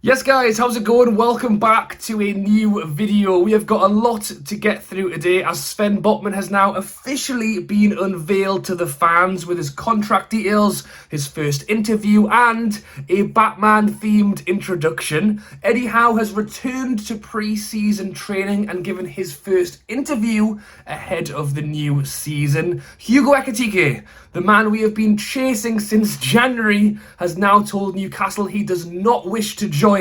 Yes guys, how's it going? Welcome back to a new video. We have got a lot to get through today as Sven Botman has now officially been unveiled to the fans with his contract details, his first interview and a Batman themed introduction. Eddie Howe has returned to pre-season training and given his first interview ahead of the new season. Hugo Ekitike, the man we have been chasing since January, has now told Newcastle he does not wish to join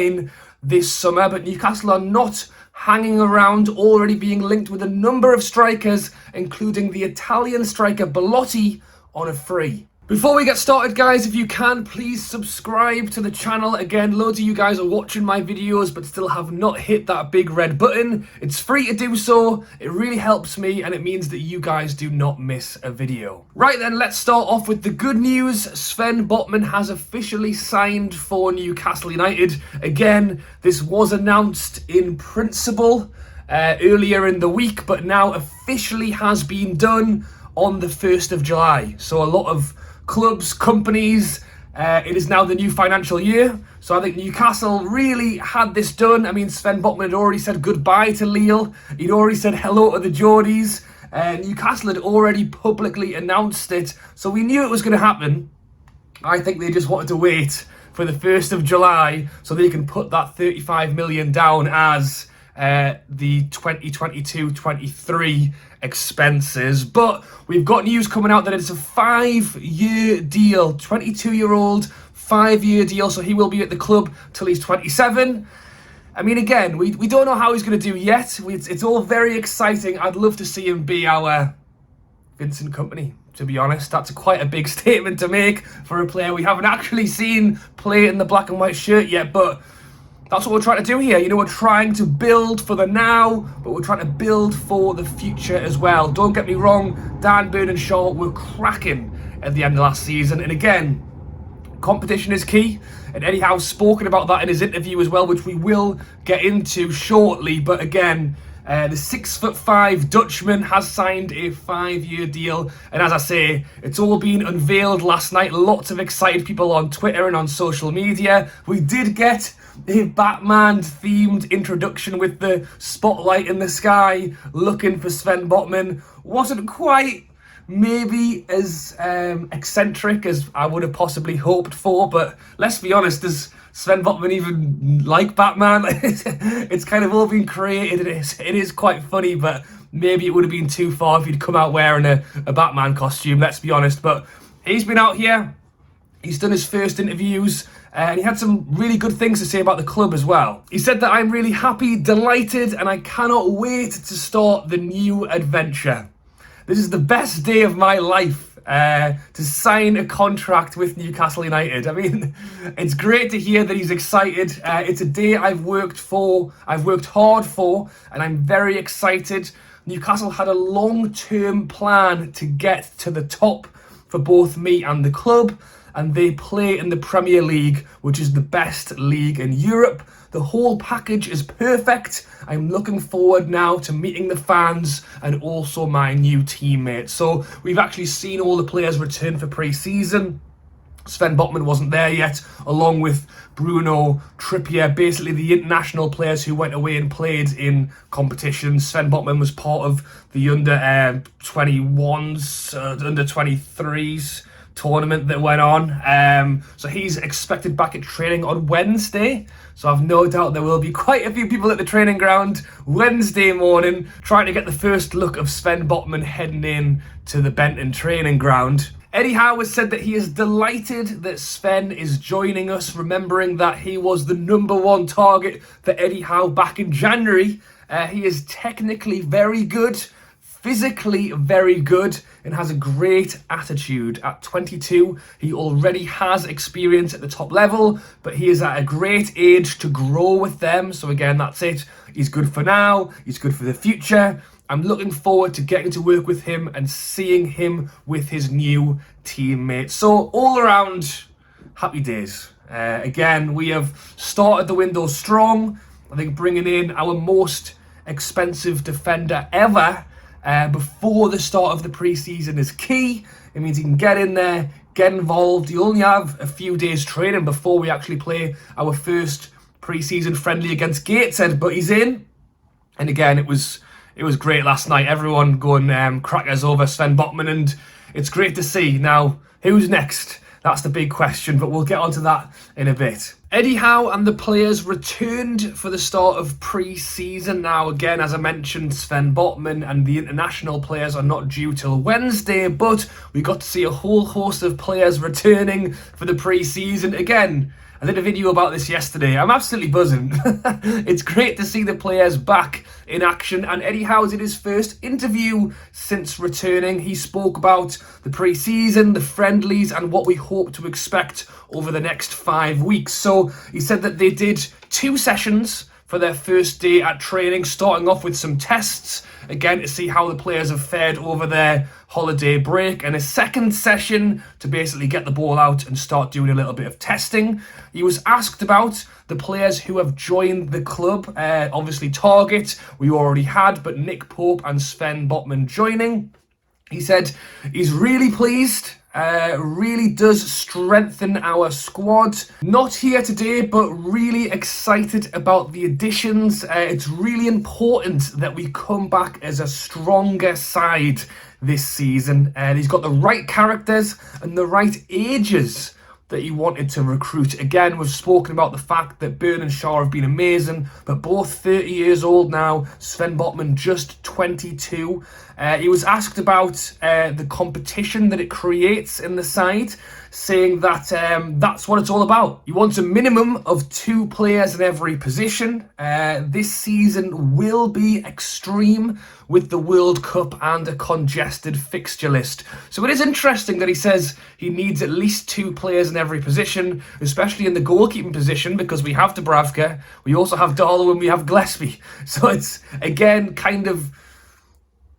this summer, but Newcastle are not hanging around, already being linked with a number of strikers, including the Italian striker Belotti on a free. Before we get started guys, if you can, please subscribe to the channel. Again, loads of you guys are watching my videos but still have not hit that big red button. It's free to do so, it really helps me and it means that you guys do not miss a video. Right then, let's start off with the good news. Sven Botman has officially signed for Newcastle United. Again, this was announced in principle earlier in the week, but now officially has been done on the 1st of July. So a lot of clubs, companies, it is now the new financial year. So I think Newcastle really had this done. I mean, Sven Botman had already said goodbye to Lille. He'd already said hello to the Geordies. Newcastle had already publicly announced it. So we knew it was going to happen. I think they just wanted to wait for the 1st of July so they can put that 35 million down as the 2022-23 expenses. But we've got news coming out that it's a 5-year deal, 22-year-old 5-year deal, so he will be at the club till he's 27. I mean, again, we don't know how he's going to do yet. It's all very exciting. I'd love to see him be our Vincent Kompany, to be honest. That's quite a big statement to make for a player we haven't actually seen play in the black and white shirt yet, but that's what we're trying to do here. You know, we're trying to build for the now, but we're trying to build for the future as well. Don't get me wrong, Dan Burn and Shaw were cracking at the end of last season. And again, competition is key. And Eddie Howe's spoken about that in his interview as well, which we will get into shortly. But again, the 6'5" Dutchman has signed a 5-year deal. And as I say, it's all been unveiled last night. Lots of excited people on Twitter and on social media. We did get a Batman themed introduction with the spotlight in the sky looking for Sven Botman. Wasn't quite maybe as eccentric as I would have possibly hoped for, but let's be honest, does Sven Botman even like Batman? It's kind of all been created. It is quite funny, but maybe it would have been too far if he'd come out wearing a Batman costume, let's be honest. But he's been out here, he's done his first interviews, and he had some really good things to say about the club as well. He said that I'm really happy, delighted, and I cannot wait to start the new adventure. This is the best day of my life to sign a contract with Newcastle United. I mean, it's great to hear that he's excited. It's a day I've worked hard for, and I'm very excited. Newcastle had a long-term plan to get to the top for both me and the club, and they play in the Premier League, which is the best league in Europe. The whole package is perfect. I'm looking forward now to meeting the fans and also my new teammates. So we've actually seen all the players return for pre-season. Sven Botman wasn't there yet, along with Bruno, Trippier, basically the international players who went away and played in competitions. Sven Botman was part of the under-21s, under-23s tournament that went on. So he's expected back at training on Wednesday. So I've no doubt there will be quite a few people at the training ground Wednesday morning trying to get the first look of Sven Botman heading in to the Benton training ground. Eddie Howe has said that he is delighted that Sven is joining us, remembering that he was the #1 target for Eddie Howe back in January. He is technically very good, physically very good, and has a great attitude. At 22, he already has experience at the top level, but he is at a great age to grow with them. So again, that's it. He's good for now, he's good for the future. I'm looking forward to getting to work with him and seeing him with his new teammates. So all around, happy days. Again, we have started the window strong. I think bringing in our most expensive defender ever before the start of the pre-season is key. It means he can get in there, get involved. You only have a few days training before we actually play our first pre-season friendly against Gateshead, but he's in. And again, it was great last night. Everyone going crackers over Sven Botman, and it's great to see. Now, who's next? That's the big question, but we'll get onto that in a bit. Eddie Howe and the players returned for the start of pre-season. Now, again, as I mentioned, Sven Botman and the international players are not due till Wednesday, but we got to see a whole host of players returning for the pre-season. Again, I did a video about this yesterday. I'm absolutely buzzing. It's great to see the players back in action. And Eddie Howe did his first interview since returning. He spoke about the pre-season, the friendlies, and what we hope to expect over the next 5 weeks. So he said that they did 2 sessions for their first day at training, starting off with some tests, again, to see how the players have fared over their holiday break, and a second session to basically get the ball out and start doing a little bit of testing. He was asked about the players who have joined the club. Obviously, Target, we already had, but Nick Pope and Sven Botman joining. He said he's really pleased. Really does strengthen our squad. Not here today, but really excited about the additions. It's really important that we come back as a stronger side this season. He's got the right characters and the right ages that he wanted to recruit. Again, we've spoken about the fact that Byrne and Shaw have been amazing, but both 30 years old now. Sven Botman just 22. He was asked about the competition that it creates in the side, saying that that's what it's all about. He wants a minimum of 2 players in every position. This season will be extreme with the World Cup and a congested fixture list. So it is interesting that he says he needs at least 2 players in every position, especially in the goalkeeping position, because we have Dubravka, we also have Darlow, and we have Gillespie. So it's, again, kind of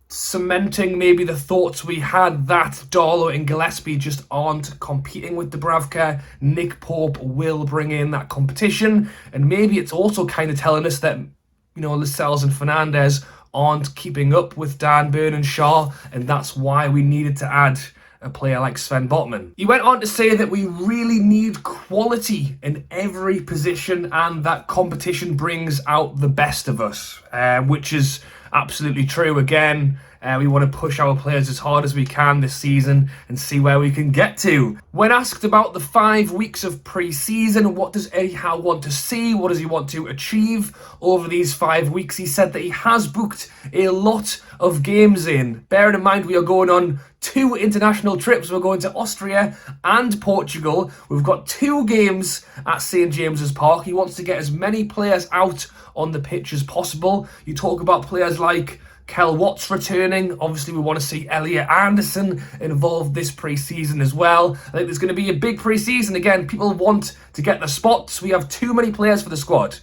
cementing maybe the thoughts we had that Darlow and Gillespie just aren't competing with Dubravka. Nick Pope will bring in that competition, and maybe it's also kind of telling us that, you know, Lascelles and Fernandez aren't keeping up with Dan, Byrne and Shaw, and that's why we needed to add a player like Sven Botman. He went on to say that we really need quality in every position, and that competition brings out the best of us, which is absolutely true. Again, we want to push our players as hard as we can this season and see where we can get to. When asked about the 5 weeks of pre-season, what does Eddie Howe want to see? What does he want to achieve over these 5 weeks? He said that he has booked a lot of games in. Bearing in mind we are going on 2 international trips. We're going to Austria and Portugal. We've got 2 games at St James's Park. He wants to get as many players out on the pitch as possible. You talk about players like Kel Watts returning. Obviously, we want to see Elliot Anderson involved this pre-season as well. I think there's going to be a big pre-season. Again, people want to get the spots. We have too many players for the squad.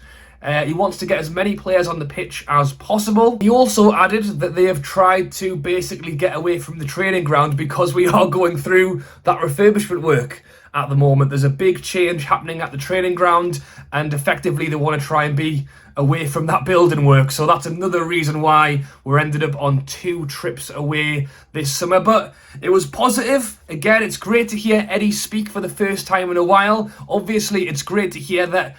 He wants to get as many players on the pitch as possible. He also added that they have tried to basically get away from the training ground because we are going through that refurbishment work at the moment. There's a big change happening at the training ground, and effectively they want to try and be away from that building work. So that's another reason why we're ended up on 2 trips away this summer. But it was positive. Again, it's great to hear Eddie speak for the first time in a while. Obviously, it's great to hear that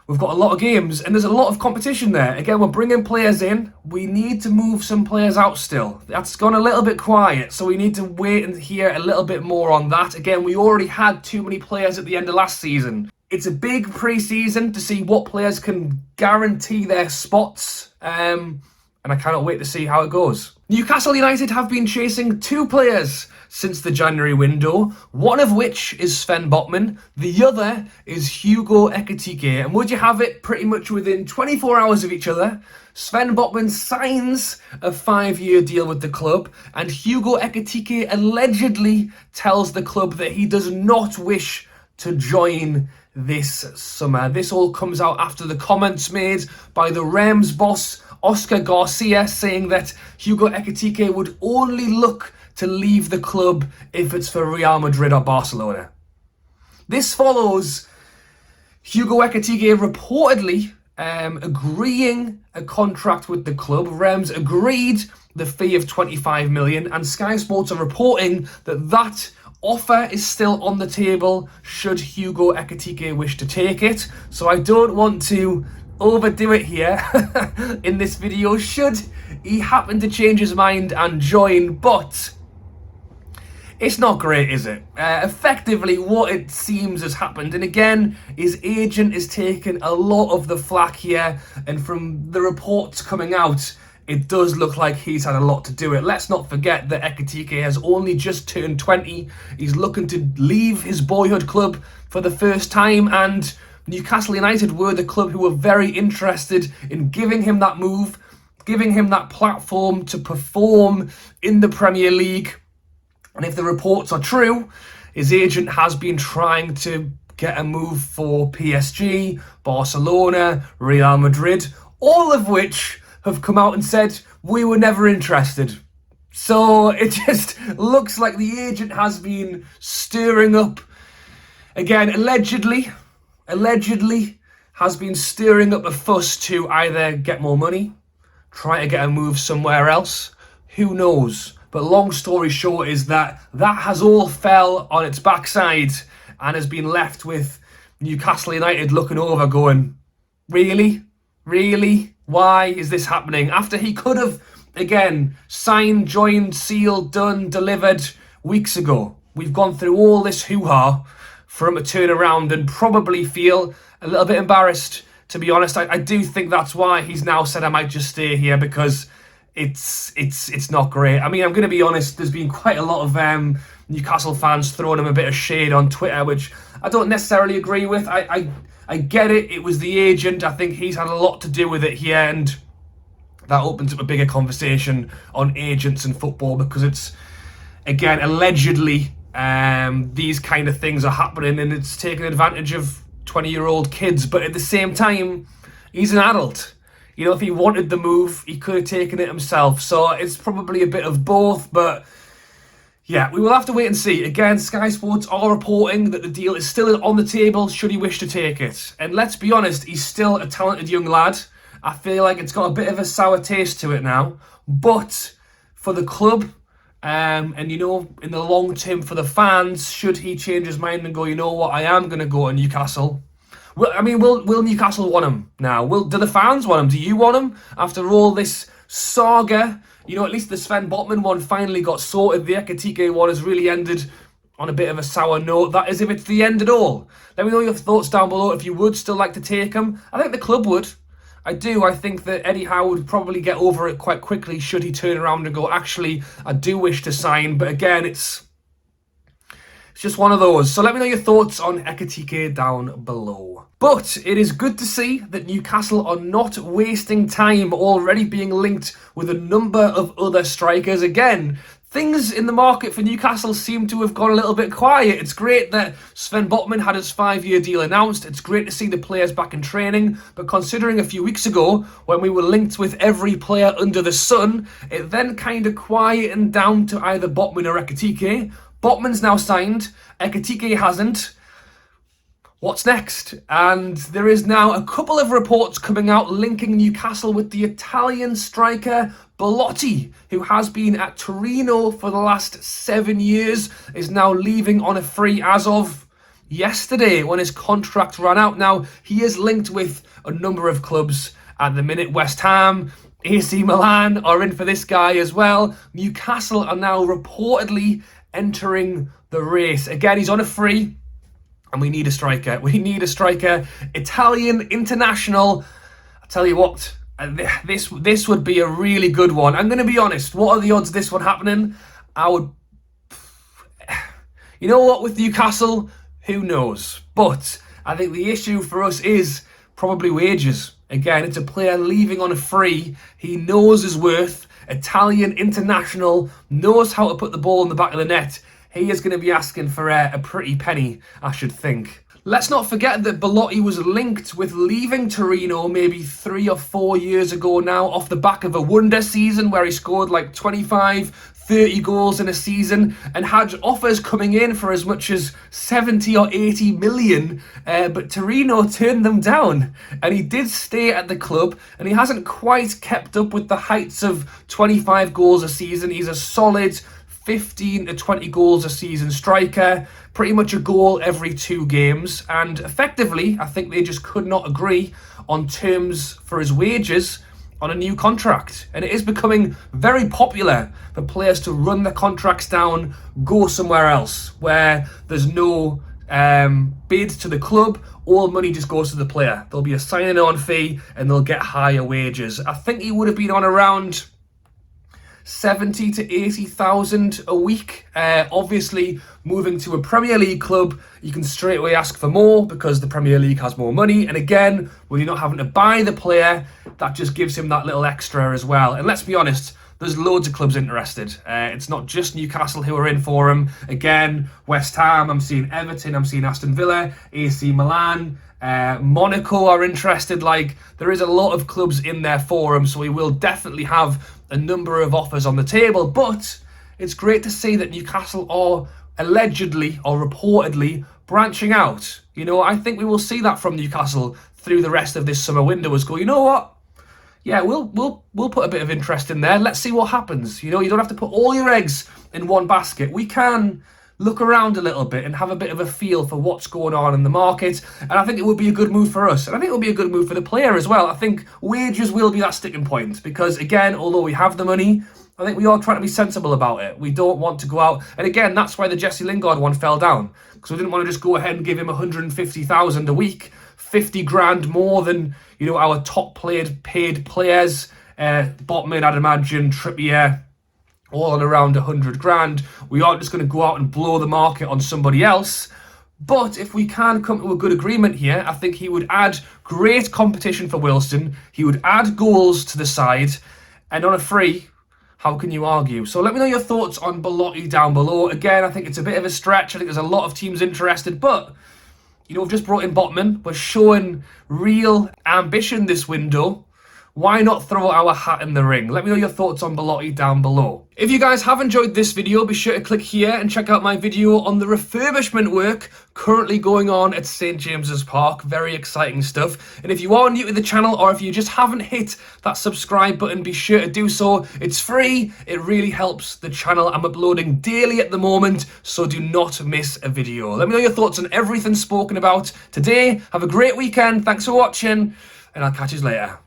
we've got a lot of games and there's a lot of competition there. Again, we're bringing players in. We need to move some players out still. That's gone a little bit quiet, so we need to wait and hear a little bit more on that. Again, we already had too many players at the end of last season. It's a big pre-season to see what players can guarantee their spots, and I cannot wait to see how it goes. Newcastle United have been chasing 2 players since the January window, one of which is Sven Botman, the other is Hugo Ekitike, and would you have it, pretty much within 24 hours of each other, Sven Botman signs a 5-year deal with the club, and Hugo Ekitike allegedly tells the club that he does not wish to join this summer. This all comes out after the comments made by the Rams boss Oscar Garcia, saying that Hugo Ekitike would only look to leave the club if it's for Real Madrid or Barcelona. This follows Hugo Ekitike reportedly agreeing a contract with the club. Rams agreed the fee of 25 million, and Sky Sports are reporting that that offer is still on the table should Hugo Ekitike wish to take it. So I don't want to overdo it here in this video should he happen to change his mind and join, but it's not great, is it? Effectively, what it seems has happened, and again, his agent is taking a lot of the flack here, and from the reports coming out, it does look like he's had a lot to do it. Let's not forget that Ekitike has only just turned 20. He's looking to leave his boyhood club for the first time, and Newcastle United were the club who were very interested in giving him that move, giving him that platform to perform in the Premier League. And if the reports are true, his agent has been trying to get a move for PSG, Barcelona, Real Madrid, all of which have come out and said, we were never interested. So it just looks like the agent has been stirring up, again, allegedly, has been stirring up a fuss to either get more money, try to get a move somewhere else, who knows. But long story short is that has all fell on its backside and has been left with Newcastle United looking over going, really? Really? Why is this happening? After he could have, again, signed, joined, sealed, done, delivered weeks ago. We've gone through all this hoo-ha for him to turn around and probably feel a little bit embarrassed, to be honest. I do think that's why he's now said I might just stay here, because it's not great. I mean, I'm going to be honest, there's been quite a lot of Newcastle fans throwing him a bit of shade on Twitter, which I don't necessarily agree with. I get it. It was the agent. I think he's had a lot to do with it here, and that opens up a bigger conversation on agents and football, because it's, again, allegedly these kind of things are happening and it's taking advantage of 20-year-old kids. But at the same time, he's an adult. You know, if he wanted the move, he could have taken it himself. So it's probably a bit of both, but yeah, we will have to wait and see. Again, Sky Sports are reporting that the deal is still on the table should he wish to take it. And let's be honest, he's still a talented young lad. I feel like it's got a bit of a sour taste to it now. But for the club, and you know, in the long term for the fans, should he change his mind and go, you know what, I am going to go to Newcastle. Well, I mean, will Newcastle want him now? Do the fans want him? Do you want him? After all this saga, you know, at least the Sven Botman one finally got sorted. The Ekitike one has really ended on a bit of a sour note. That is if it's the end at all. Let me know your thoughts down below if you would still like to take him. I think the club would. I do. I think that Eddie Howe would probably get over it quite quickly should he turn around and go, actually, I do wish to sign. But again, it's just one of those. So let me know your thoughts on Ekitike down below. But it is good to see that Newcastle are not wasting time, already being linked with a number of other strikers. Again, things in the market for Newcastle seem to have gone a little bit quiet. It's great that Sven Botman had his 5-year deal announced. It's great to see the players back in training. But considering a few weeks ago, when we were linked with every player under the sun, it then kind of quietened down to either Botman or Ekitike. Botman's now signed, Ekitike hasn't. What's next? And there is now a couple of reports coming out linking Newcastle with the Italian striker Belotti, who has been at Torino for the last 7 years, is now leaving on a free as of yesterday when his contract ran out. Now, he is linked with a number of clubs at the minute. West Ham, AC Milan are in for this guy as well. Newcastle are now reportedly entering the race. Again, he's on a free. And we need a striker. We need a striker. Italian international. I tell you what, this would be a really good one. I'm going to be honest. What are the odds of this one happening? You know what, with Newcastle, who knows? But I think the issue for us is probably wages. Again, it's a player leaving on a free. He knows his worth. Italian international, knows how to put the ball in the back of the net. He is going to be asking for a pretty penny, I should think. Let's not forget that Belotti was linked with leaving Torino maybe 3 or 4 years ago now, off the back of a wonder season where he scored like 25, 30 goals in a season and had offers coming in for as much as 70 or 80 million, but Torino turned them down. And he did stay at the club, and he hasn't quite kept up with the heights of 25 goals a season. He's a solid 15 to 20 goals a season striker, pretty much a goal every 2 games, and effectively, I think they just could not agree on terms for his wages on a new contract. And it is becoming very popular for players to run their contracts down, go somewhere else where there's no bid to the club. All money just goes to the player. There'll be a signing on fee and they'll get higher wages. I think he would have been on around 70 to 80,000 a week. Obviously, moving to a Premier League club, you can straight away ask for more because the Premier League has more money. And again, when you're not having to buy the player, that just gives him that little extra as well. And let's be honest, there's loads of clubs interested. It's not just Newcastle who are in for him. Again, West Ham, I'm seeing Everton, I'm seeing Aston Villa, AC Milan, Monaco are interested. Like, there is a lot of clubs in there for him, so he will definitely have a number of offers on the table. But it's great to see that Newcastle are allegedly or reportedly branching out. You know, I think we will see that from Newcastle through the rest of this summer window as go, you know what? Yeah, we'll put a bit of interest in there. Let's see what happens. You know, you don't have to put all your eggs in one basket. We can look around a little bit and have a bit of a feel for what's going on in the market. And I think it would be a good move for us. And I think it will be a good move for the player as well. I think wages will be that sticking point because, again, although we have the money, I think we are trying to be sensible about it. We don't want to go out. And again, that's why the Jesse Lingard one fell down, because we didn't want to just go ahead and give him 150,000 a week, 50 grand more than, you know, our top paid players. Botman, I'd imagine, Trippier, all at around 100 grand. We aren't just going to go out and blow the market on somebody else. But if we can come to a good agreement here, I think he would add great competition for Wilson. He would add goals to the side. And on a free, how can you argue? So let me know your thoughts on Belotti down below. Again, I think it's a bit of a stretch. I think there's a lot of teams interested. But, you know, we've just brought in Botman. We're showing real ambition this window. Why not throw our hat in the ring? Let me know your thoughts on Belotti down below. If you guys have enjoyed this video, be sure to click here and check out my video on the refurbishment work currently going on at St. James's Park. Very exciting stuff. And if you are new to the channel, or if you just haven't hit that subscribe button, be sure to do so. It's free. It really helps the channel. I'm uploading daily at the moment, so do not miss a video. Let me know your thoughts on everything spoken about today. Have a great weekend. Thanks for watching, and I'll catch you later.